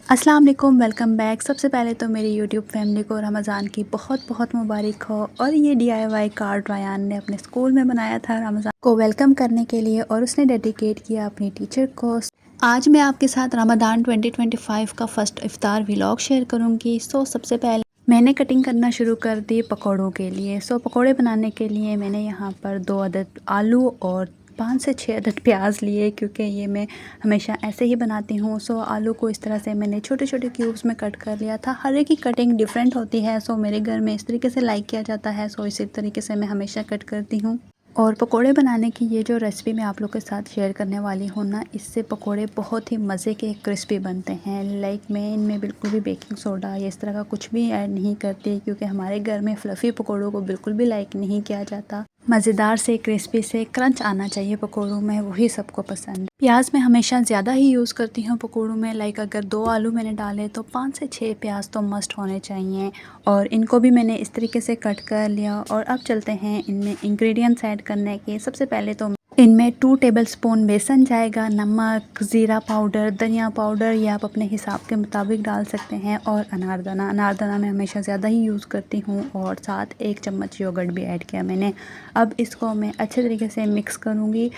अस्सलाम वालेकुम, welcome back. सबसे पहले तो मेरी यूट्यूब फैमिली को रमज़ान की बहुत बहुत मुबारक हो। और ये DIY कार्ड रायान ने अपने स्कूल में बनाया था रमज़ान को वेलकम करने के लिए, और उसने डेडिकेट किया अपनी टीचर को। आज मैं आपके साथ रमज़ान 2025 का फ़र्स्ट इफ्तार व्लॉग शेयर करूँगी। सबसे पहले मैंने कटिंग करना शुरू कर दी पकौड़ों के लिए। पकौड़े बनाने के लिए मैंने यहाँ पर 2 अदद आलू और 5 से 6 अदद प्याज लिए, क्योंकि ये मैं हमेशा ऐसे ही बनाती हूँ। आलू को इस तरह से मैंने छोटे छोटे क्यूब्स में कट कर लिया था। हर एक की कटिंग डिफरेंट होती है, मेरे घर में इस तरीके से लाइक किया जाता है। इसी तरीके से मैं हमेशा कट करती हूँ। और पकोड़े बनाने की ये जो रेसिपी मैं आप लोग के साथ शेयर करने वाली हूँ ना, इससे पकोड़े बहुत ही मज़े के क्रिस्पी बनते हैं। मैं इनमें बिल्कुल भी बेकिंग सोडा या इस तरह का कुछ भी ऐड नहीं करती, क्योंकि हमारे घर में फ्लफ़ी पकोड़ों को बिल्कुल भी लाइक नहीं किया जाता। मज़ेदार से क्रिस्पी से क्रंच आना चाहिए पकोड़ों में, वही सबको पसंद। प्याज मैं हमेशा ज़्यादा ही यूज़ करती हूँ पकोड़ों में। अगर 2 आलू मैंने डाले तो 5 से 6 प्याज तो मस्ट होने चाहिए। और इनको भी मैंने इस तरीके से कट कर लिया। और अब चलते हैं इनमें इंग्रेडिएंट्स ऐड करने के। सबसे पहले तो इनमें 2 टेबलस्पून बेसन जाएगा, नमक, ज़ीरा पाउडर, धनिया पाउडर, या आप अपने हिसाब के मुताबिक डाल सकते हैं। और अनारदाना मैं हमेशा ज़्यादा ही यूज़ करती हूँ। और साथ 1 चम्मच योगर्ट भी ऐड किया मैंने। अब इसको मैं अच्छे तरीके से मिक्स करूँगी।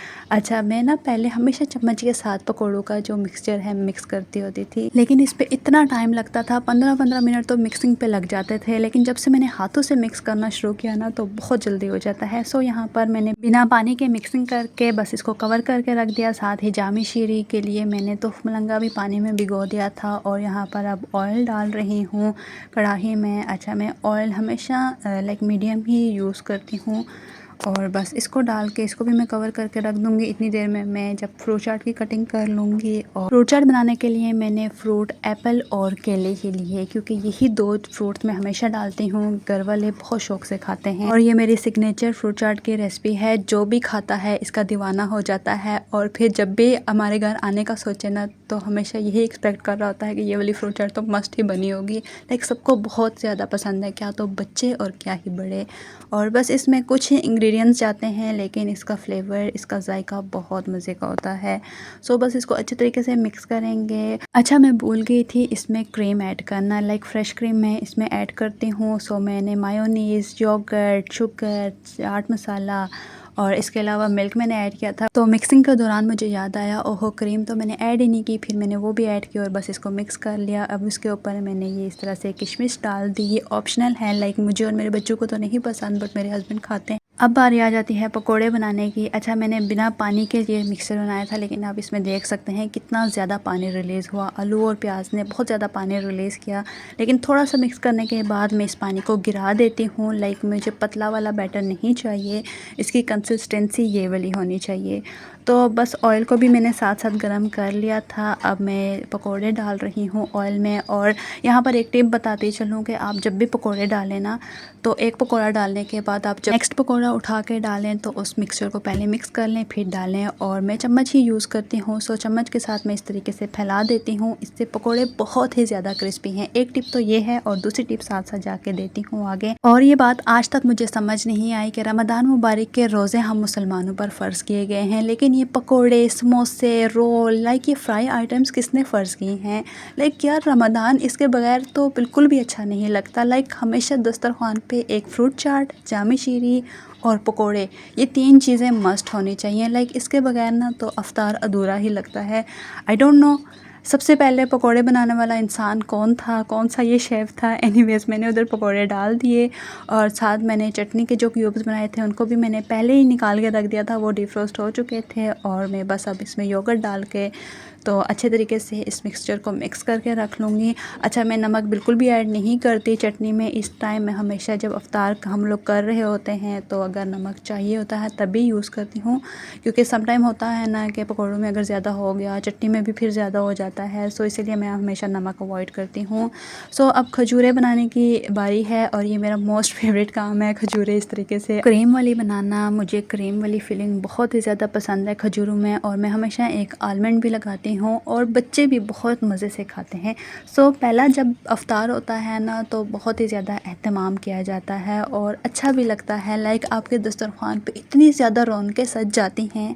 मैं ना पहले हमेशा चम्मच के साथ पकौड़ों का जो मिक्सचर है मिक्स करती होती थी, लेकिन इस पे इतना टाइम लगता था, 15-15 मिनट तो मिक्सिंग पे लग जाते थे। लेकिन जब से मैंने हाथों से मिक्स करना शुरू किया ना, तो बहुत जल्दी हो जाता है। यहाँ पर मैंने बिना पानी के मिक्सिंग करके बस इसको कवर करके रख दिया। साथ ही जामी शीरी के लिए मैंने तो मलंगा भी पानी में भिगो दिया था। और यहाँ पर अब ऑयल डाल रही हूँ कढ़ाई में। मैं ऑयल हमेशा मीडियम ही यूज़ करती हूँ। और बस इसको डाल के इसको भी मैं कवर करके रख दूँगी। इतनी देर में मैं जब फ्रूट चाट की कटिंग कर लूँगी। और फ्रूट चाट बनाने के लिए मैंने फ्रूट एप्पल और केले ही लिए, क्योंकि यही 2 फ्रूट्स मैं हमेशा डालती हूँ। घर वाले बहुत शौक से खाते हैं, और ये मेरी सिग्नेचर फ्रूट चाट की रेसिपी है। जो भी खाता है इसका दीवाना हो जाता है। और फिर जब भी हमारे घर आने का सोचे ना, तो हमेशा यही एक्सपेक्ट कर रहा होता है कि ये वाली फ्रूट चाट तो मस्ट ही बनी होगी। सबको बहुत ज़्यादा पसंद है, क्या तो बच्चे और क्या ही बड़े। और बस इसमें कुछ ही इंग्रेडिएंट्स जाते हैं, लेकिन इसका फ्लेवर, इसका जायका बहुत मज़े का होता है। बस इसको अच्छे तरीके से मिक्स करेंगे। मैं भूल गई थी इसमें क्रीम ऐड करना। फ्रेश क्रीम मैं इसमें ऐड करती हूँ। मैंने mayonnaise, yogurt, sugar, chaat masala और इसके अलावा मिल्क मैंने ऐड किया था। मिक्सिंग के दौरान मुझे याद आया, ओहो क्रीम तो मैंने ऐड ही नहीं की। फिर मैंने वो भी ऐड की और बस इसको मिक्स कर लिया। अब इसके ऊपर मैंने ये इस तरह से किशमिश डाल दी। ये ऑप्शनल है, मुझे और मेरे बच्चों को तो नहीं पसंद, बट मेरे हस्बैंड खाते हैं। अब बारी आ जाती है पकोड़े बनाने की। मैंने बिना पानी के ये मिक्सर बनाया था, लेकिन आप इसमें देख सकते हैं कितना ज़्यादा पानी रिलीज़ हुआ। आलू और प्याज ने बहुत ज़्यादा पानी रिलीज़ किया, लेकिन थोड़ा सा मिक्स करने के बाद मैं इस पानी को गिरा देती हूँ। मुझे पतला वाला बैटर नहीं चाहिए, इसकी कंसिस्टेंसी ये वाली होनी चाहिए। बस ऑयल को भी मैंने साथ साथ गरम कर लिया था। अब मैं पकोड़े डाल रही हूँ ऑयल में। और यहाँ पर एक टिप बताती चलूँ कि आप जब भी पकोड़े डालें ना, तो एक पकोड़ा डालने के बाद आप जब नेक्स्ट पकोड़ा उठा के डालें, तो उस मिक्सचर को पहले मिक्स कर लें फिर डालें। और मैं चम्मच ही यूज़ करती हूँ। चम्मच के साथ मैं इस तरीके से फैला देती हूँ। इससे पकोड़े बहुत ही ज़्यादा क्रिस्पी हैं। एक टिप तो ये है, और दूसरी टिप साथ साथ जाके देती हूँ आगे। और ये बात आज तक मुझे समझ नहीं आई कि रमज़ान मुबारक के रोज़े हम मुसलमानों पर फ़र्ज़ किए गए हैं, लेकिन ये पकोड़े, समोसे, रोल, ये फ्राई आइटम्स किसने फ़र्ज़ किए हैं? यार रमज़ान इसके बगैर तो बिल्कुल भी अच्छा नहीं लगता। हमेशा दस्तरखान पे एक फ्रूट चाट, जामी शीरी और पकोड़े, ये 3 चीज़ें मस्ट होनी चाहिए। इसके बगैर ना तो अफ्तार अधूरा ही लगता है। आई डोंट नो सबसे पहले पकोड़े बनाने वाला इंसान कौन था, कौन सा ये शेफ़ था। एनीवेज़ मैंने उधर पकोड़े डाल दिए, और साथ मैंने चटनी के जो क्यूब्स बनाए थे उनको भी मैंने पहले ही निकाल के रख दिया था, वो डिफ्रोस्ट हो चुके थे। और मैं बस अब इसमें योगर्ट डाल के तो अच्छे तरीके से इस मिक्सचर को मिक्स करके रख लूँगी। मैं नमक बिल्कुल भी ऐड नहीं करती चटनी में इस टाइम। मैं हमेशा जब अफ्तार हम लोग कर रहे होते हैं, तो अगर नमक चाहिए होता है तभी यूज़ करती हूँ, क्योंकि सम टाइम होता है ना कि पकौड़ों में अगर ज़्यादा हो गया, चटनी में भी फिर ज़्यादा हो जाता है। इसीलिए मैं हमेशा नमक अवॉइड करती हूँ। अब खजूरें बनाने की बारी है, और ये मेरा मोस्ट फेवरेट काम है, खजूरें इस तरीके से क्रीम वाली बनाना। मुझे क्रीम वाली फीलिंग बहुत ही ज़्यादा पसंद है खजूरों में, और मैं हमेशा एक आलमंड भी लगाती हूँ, और बच्चे भी बहुत मज़े से खाते हैं। पहला जब अफ्तार होता है ना, तो बहुत ही ज़्यादा एहतमाम किया जाता है और अच्छा भी लगता है। आपके दस्तरखान पे इतनी ज़्यादा रौनकें सज जाती हैं।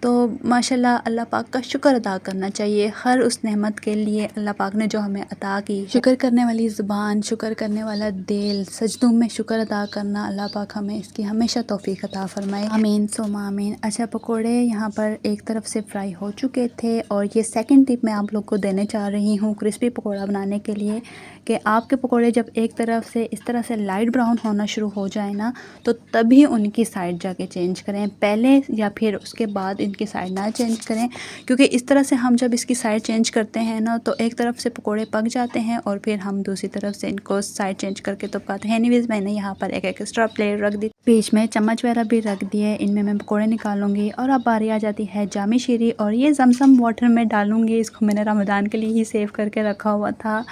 तो माशाल्लाह अल्लाह पाक का शुक्र अदा करना चाहिए हर उस नेमत के लिए अल्लाह पाक ने जो हमें अता की। शुक्र करने वाली ज़ुबान, शुक्र करने वाला दिल, सजदों में शुक्र अदा करना, अल्लाह पाक हमें इसकी हमेशा तौफीक अता फ़रमाए। आमीन सुम्मा आमीन। अच्छा, पकोड़े यहाँ पर एक तरफ से फ्राई हो चुके थे और ये सेकंड टिप मैं आप लोग को देने चाह रही हूँ क्रिस्पी पकोड़ा बनाने के लिए, कि आपके पकोड़े जब एक तरफ से इस तरह से लाइट ब्राउन होना शुरू हो जाए ना, तो तभी उनकी साइड जाके चेंज करें, पहले या फिर उसके बाद इनकी साइड ना चेंज करें, क्योंकि इस तरह से हम जब इसकी साइड चेंज करते हैं ना तो एक तरफ से पकोड़े पक जाते हैं और फिर हम दूसरी तरफ से इनको साइड चेंज करके तो पकाते हैं। एनीवेज मैंने यहाँ पर एक एक्स्ट्रा प्लेट रख दी, बीच में चम्मच वगैरह भी रख दिए, इनमें मैं पकोड़े निकालूंगी। और अब बारी आ जाती है जामी शीरी, और ये जमजम वाटर में डालूंगी, इसको मैंने रमज़ान के लिए ही सेव करके रखा हुआ था।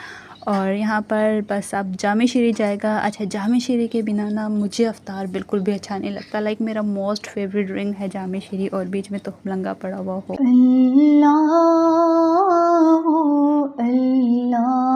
और यहाँ पर बस अब जामी शीरी जाएगा। अच्छा, जामी शीरी के बिना ना मुझे अफ्तार बिल्कुल भी अच्छा नहीं लगता। लाइक मेरा मोस्ट फेवरेट ड्रिंक है जामी शीरी, और बीच में तो लंगा पड़ा हुआ हो। अल्लाह अल्लाह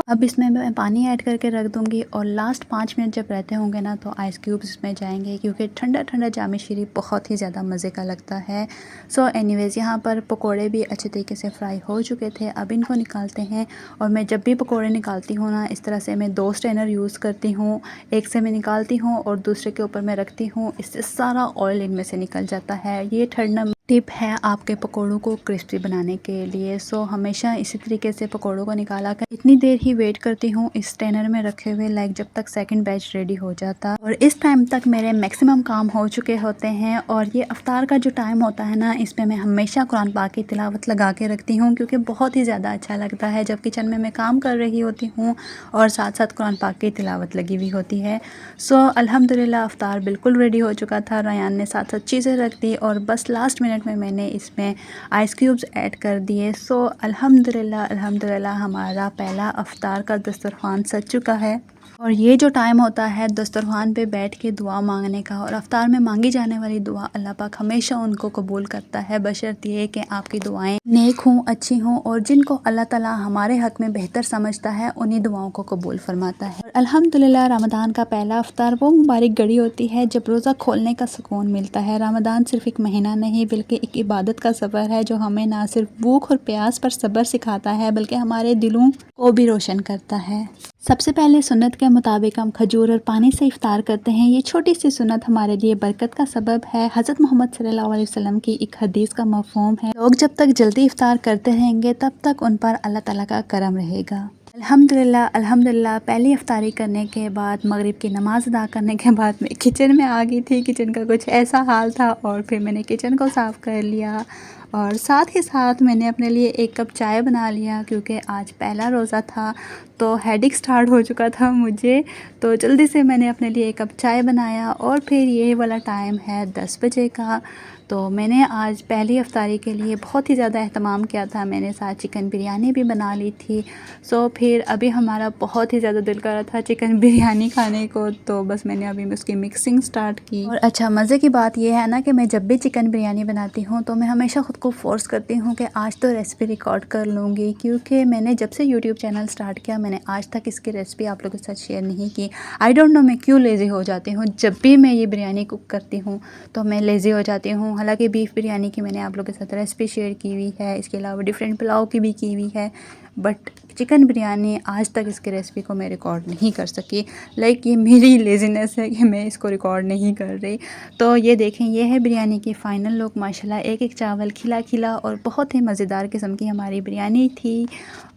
अब इसमें मैं पानी ऐड करके रख दूंगी, और लास्ट 5 मिनट जब रहते होंगे ना तो आइस क्यूब्स इसमें जाएंगे, क्योंकि ठंडा ठंडा जामी शीरी बहुत ही ज़्यादा मज़े का लगता है। सो एनीवेज़ यहाँ पर पकोड़े भी अच्छे तरीके से फ्राई हो चुके थे, अब इनको निकालते हैं। और मैं जब भी पकोड़े निकालती हूँ ना, इस तरह से मैं 2 स्ट्रेनर यूज़ करती हूँ, एक से मैं निकालती हूँ और दूसरे के ऊपर मैं रखती हूँ, इससे सारा ऑयल इनमें से निकल जाता है। ये थर्ड टिप है आपके पकोड़ों को क्रिस्पी बनाने के लिए। सो हमेशा इसी तरीके से पकोड़ों को निकाला कर इतनी देर ही वेट करती हूँ इस स्ट्रेनर में रखे हुए, लाइक जब तक सेकंड बैच रेडी हो जाता। और इस टाइम तक मेरे मैक्सिमम काम हो चुके होते हैं। और ये अफ्तार का जो टाइम होता है ना, इसमें मैं हमेशा कुरान पाक की तिलावत लगा के रखती हूँ, क्योंकि बहुत ही ज़्यादा अच्छा लगता है जब किचन में मैं काम कर रही होती हूँ और साथ साथ कुरान पाक की तिलावत लगी हुई होती है। सो अल्हम्दुलिल्लाह अफ्तार बिल्कुल रेडी हो चुका था। रयान ने साथ साथ चीज़ें रख दी और बस लास्ट मिनट में मैंने इसमें आइस क्यूब्स ऐड कर दिए। सो अल्हम्दुलिल्लाह हमारा पहला अफ्तार का दस्तरखान सज चुका है। और ये जो टाइम होता है दस्तरखान पे बैठ के दुआ मांगने का, और अफ्तार में मांगी जाने वाली दुआ अल्लाह पाक हमेशा उनको कबूल करता है, बशर्ते ये कि आपकी दुआएं नेक हों, अच्छी हों, और जिनको अल्लाह ताला हमारे हक़ में बेहतर समझता है उन्हीं दुआओं को कबूल फरमाता है। और अल्हम्दुलिल्लाह रमज़ान का पहला अफ्तार वो मुबारक घड़ी होती है जब रोज़ा खोलने का सुकून मिलता है। रमज़ान सिर्फ एक महीना नहीं बल्कि एक इबादत का सफ़र है, जो हमें ना सिर्फ भूख और प्यास पर सब्र सिखाता है बल्कि हमारे दिलों को भी रोशन करता है। सबसे पहले सुन्नत के मुताबिक हम खजूर और पानी से इफ्तार करते हैं। ये छोटी सी सुन्नत हमारे लिए बरकत का सबब है। हज़रत मोहम्मद सल्लल्लाहु अलैहि वसल्लम की एक हदीस का मफ़हूम है, लोग जब तक जल्दी इफ्तार करते रहेंगे तब तक उन पर अल्लाह ताला का करम रहेगा। अल्हम्दुलिल्लाह पहली इफ्तारी करने के बाद, मगरिब की नमाज़ अदा करने के बाद मैं किचन में आ गई थी। किचन का कुछ ऐसा हाल था, और फिर मैंने किचन को साफ़ कर लिया और साथ ही साथ मैंने अपने लिए एक कप चाय बना लिया, क्योंकि आज पहला रोज़ा था तो हेडेक स्टार्ट हो चुका था मुझे। तो जल्दी से मैंने अपने लिए एक कप चाय बनाया, और फिर ये वाला टाइम है 10 बजे का। तो मैंने आज पहली इफ्तारी के लिए बहुत ही ज़्यादा एहतमाम किया था, मैंने साथ चिकन बिरयानी भी बना ली थी। सो फिर अभी हमारा बहुत ही ज़्यादा दिल कर रहा था चिकन बिरयानी खाने को, तो बस मैंने अभी उसकी मिक्सिंग स्टार्ट की। और अच्छा, मज़े की बात यह है ना कि मैं जब भी चिकन बिरयानी बनाती हूँ तो मैं हमेशा ख़ुद को फ़ोर्स करती हूँ कि आज तो रेसिपी रिकॉर्ड कर लूँगी, क्योंकि मैंने जब से यूट्यूब चैनल स्टार्ट किया मैंने आज तक इसकी रेसिपी आप लोगों के साथ शेयर नहीं की। आई डोंट नो मैं क्यों लेज़ी हो जाती हूँ, जब भी मैं ये बिरयानी कुक करती हूँ तो मैं लेज़ी हो जाती हूँ। हालांकि बीफ बिरयानी की मैंने आप लोगों के साथ रेसिपी शेयर की हुई है, इसके अलावा डिफरेंट पुलाव की भी की हुई है, बट चिकन बिरयानी आज तक इसकी रेसिपी को मैं रिकॉर्ड नहीं कर सकी। लाइक ये मेरी लेज़ीनेस है कि मैं इसको रिकॉर्ड नहीं कर रही। तो ये देखें, ये है बिरयानी की फ़ाइनल लुक। माशाल्लाह एक एक चावल खिला खिला और बहुत ही मज़ेदार किस्म की हमारी बिरयानी थी।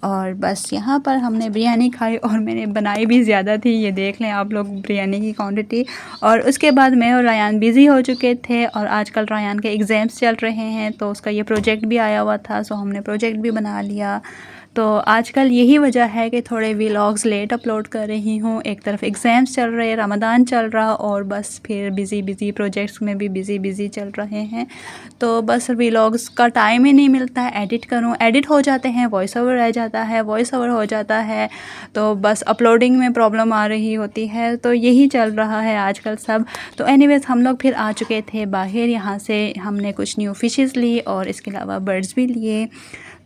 और बस यहाँ पर हमने बिरयानी खाई, और मैंने बनाई भी ज़्यादा थी, ये देख लें आप लोग बिरयानी की क्वांटिटी। और उसके बाद मैं और रायान बिज़ी हो चुके थे, और आजकल रायान के एग्ज़ाम्स चल रहे हैं तो उसका ये प्रोजेक्ट भी आया हुआ था, सो हमने प्रोजेक्ट भी बना लिया। तो आजकल यही वजह है कि थोड़े व्लॉग्स लेट अपलोड कर रही हूँ। एक तरफ एग्ज़ाम्स चल रहे, रमज़ान चल रहा, और बस फिर बिज़ी प्रोजेक्ट्स में भी बिज़ी चल रहे हैं। तो बस व्लॉग्स का टाइम ही नहीं मिलता है, एडिट करूँ, एडिट हो जाते हैं, वॉइस ओवर रह जाता है, वॉइस ओवर हो जाता है, तो बस अपलोडिंग में प्रॉब्लम आ रही होती है। तो यही चल रहा है आजकल सब। तो एनीवेज़ हम लोग फिर आ चुके थे बाहर, यहाँ से हमने कुछ न्यू फिशेस ली और इसके अलावा बर्ड्स भी लिए।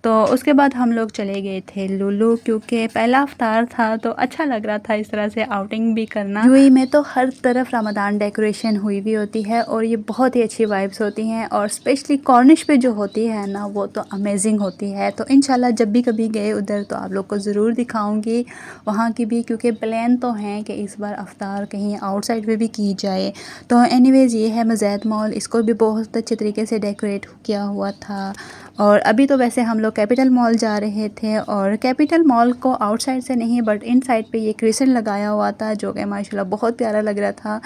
तो उसके बाद हम लोग चले गए थे लुलु, क्योंकि पहला अफ्तार था तो अच्छा लग रहा था इस तरह से आउटिंग भी करना। यूएई में तो हर तरफ रमज़ान डेकोरेशन हुई भी होती है और ये बहुत ही अच्छी वाइब्स होती हैं, और स्पेशली कॉर्निश पे जो होती है ना वो तो अमेजिंग होती है। तो इंशाल्लाह जब भी कभी गए उधर तो आप लोग को ज़रूर दिखाऊंगी वहाँ की भी, क्योंकि प्लान तो हैं कि इस बार अफ्तार कहीं आउटसाइड पे भी की जाए। तो एनीवेज़ ये है मज़ैद मॉल, इसको भी बहुत अच्छे तरीके से डेकोरेट किया हुआ था। और अभी तो वैसे हम लोग कैपिटल मॉल जा रहे थे, और कैपिटल मॉल को आउटसाइड से नहीं बट इनसाइड पे ये क्रिसल लगाया हुआ था जो कि माशाल्लाह बहुत प्यारा लग रहा था।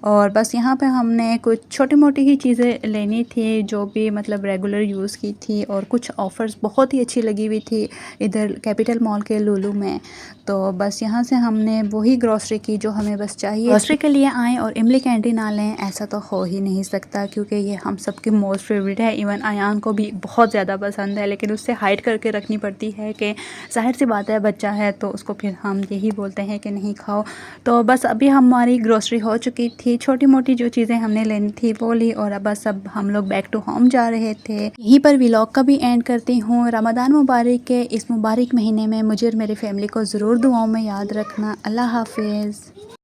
और बस यहाँ पे हमने कुछ छोटी मोटी ही चीज़ें लेनी थी जो भी मतलब रेगुलर यूज़ की थी, और कुछ ऑफ़र्स बहुत ही अच्छी लगी हुई थी इधर कैपिटल मॉल के लुलु में। तो बस यहाँ से हमने वही ग्रॉसरी की जो हमें बस चाहिए। ग्रॉसरी के लिए आएँ और इमली कैंडी ना लें ऐसा तो हो ही नहीं सकता, क्योंकि ये हम सबकी मोस्ट फेवरेट है। इवन अयान को भी बहुत ज़्यादा पसंद है, लेकिन उससे हाइड करके रखनी पड़ती है कि ज़ाहिर सी बात है बच्चा है तो उसको फिर हम यही बोलते हैं कि नहीं खाओ। तो बस अभी हमारी ग्रॉसरी हो चुकी थी, छोटी मोटी जो चीज़ें हमने लेनी थी वो ली, और अब बस अब हम लोग बैक टू होम जा रहे थे। यहीं पर व्लॉग का भी एंड करती हूँ। रमज़ान मुबारक के इस मुबारक महीने में मुझे और मेरी फैमिली को ज़रूर दुआओं में याद रखना। अल्लाह हाफिज़।